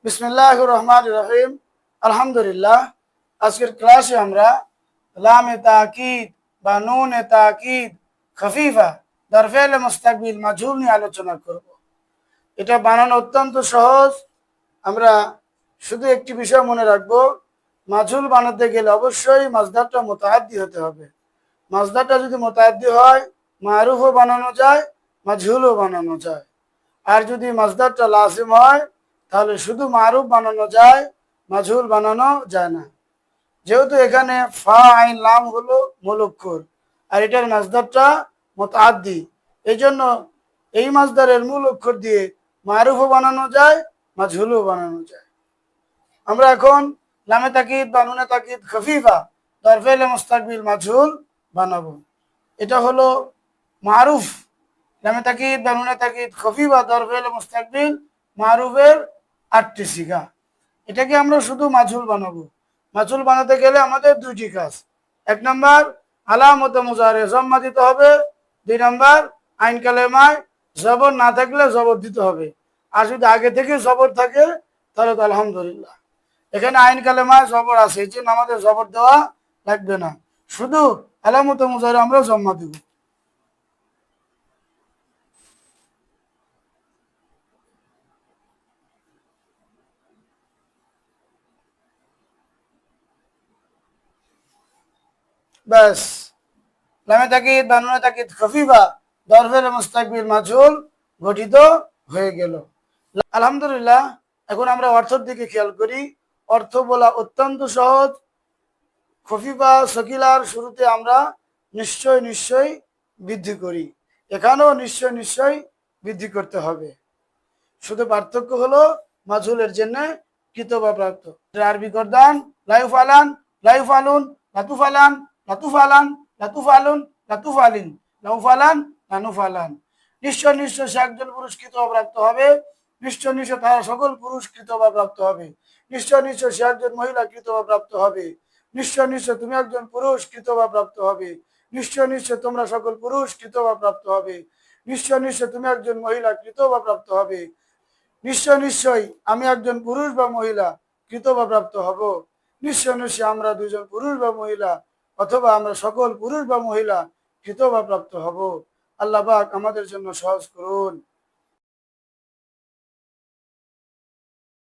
বিসমিল্লাহির রহমানির রহিম। আলহামদুলিল্লাহ। আজকের ক্লাসে আমরা লামে তাকিদ বা নুনে তাকিদ খফিফা দরফেল মুস্তাকবিল মাজহুল নিয়ে আলোচনা করব। এটা বানানো অত্যন্ত সহজ। আমরা শুধু একটি বিষয় মনে রাখবো, মাজহুল বানাতে গেলে অবশ্যই মাজদারটা মুতাআদ্দি হতে হবে। মাজদারটা যদি মুতাআদ্দি হয়, মারুফও বানানো যায়, মাজহুলও বানানো যায়। আর যদি মাজদারটা লাজিম হয়, তাহলে শুধু মারুফ বানানো যায়, মাজহুল বানানো যায় না। যেহেতু এখানে ফা আইন লাম হলো মূল অক্ষর, আর এটার মাজদারটা মুতাআদ্দি, এই জন্য এই মাজদারের মূল অক্ষর দিয়ে মারুফও বানানো যায়, মাজহুলও বানানো যায়। আমরা এখন লামে তাকিদ বা নুনে তাকিদ খফিফা দরফেল মুস্তাকবিল মাজহুল বানাবো। এটা হলো মারুফ। লামে তাকিদ বা নুনে তাকিদ খফিফা দরফেল মুস্তাকবিল মারুফের 8টি সিগা। এটাকে আমরা শুধু মাজহুল বানাবো। মাজহুল বানাতে গেলে আমাদের দুইটি কাজ। 1 নাম্বার, আলামত মুজারে জম্মা দিতে হবে। 2 নাম্বার, আইন কালেমায় জবর না থাকলে জবর দিতে হবে। আর যদি আগে থেকে জবর থাকে তাহলে তো আলহামদুলিল্লাহ। এখানে আইন কালেমায় জবর আছে, এই জন্য আমাদের জবর দেওয়া লাগবে না, শুধু আলামত মুজারে আমরা জম্মা দিব। ব্যাস, লামে তাকিদ বা নুনে তাকিদ খফিফা দরফেল মুস্তাকবিল মাজহুল গঠিত হয়ে গেল। আলহামদুলিল্লাহ। এখন আমরা অর্থের দিকে খেয়াল করি। অর্থ বলা অত্যন্ত সহজ। খফিফা সকিলার শুরুতে আমরা নিশ্চয় নিশ্চয় বৃদ্ধি করি, এখানেও নিশ্চয় নিশ্চয় বৃদ্ধি করতে হবে। শুধু পার্থক্য হলো মাজহুলের জন্য কৃত বা প্রাপ্ত। আরবি করদান লাইফালান, লাইফালুন, লাতুফালান, লাতুফালান, লাতুফালুন, লাতুফালিন, লাউফালান, লানুফালান। নিশ্চয় নিশ্চয় সে একজন পুরুষ কৃত বা প্রাপ্ত হবে। নিশ্চয় নিশ্চয় তারা সকল পুরুষ কৃত বা প্রাপ্ত হবে। নিশ্চয় নিশ্চয় সে একজন মহিলা কৃত বা প্রাপ্ত হবে। নিশ্চয় নিশ্চয় তুমি একজন পুরুষ কৃত বা প্রাপ্ত হবে। নিশ্চয় নিশ্চয় তোমরা সকল পুরুষ কৃত বা প্রাপ্ত হবে। নিশ্চয় নিশ্চয় তুমি একজন মহিলা কৃত বা প্রাপ্ত হবে। নিশ্চয় নিশ্চয় আমি একজন পুরুষ বা মহিলা কৃত বা প্রাপ্ত হব। নিশ্চয় নিশ্চয় আমরা দুজন পুরুষ বা মহিলা, অথবা আমরা সকল পুরুষ বা মহিলা কৃত বা প্রাপ্ত হব। আল্লাহ পাক আমাদের জন্য সহজ করুন।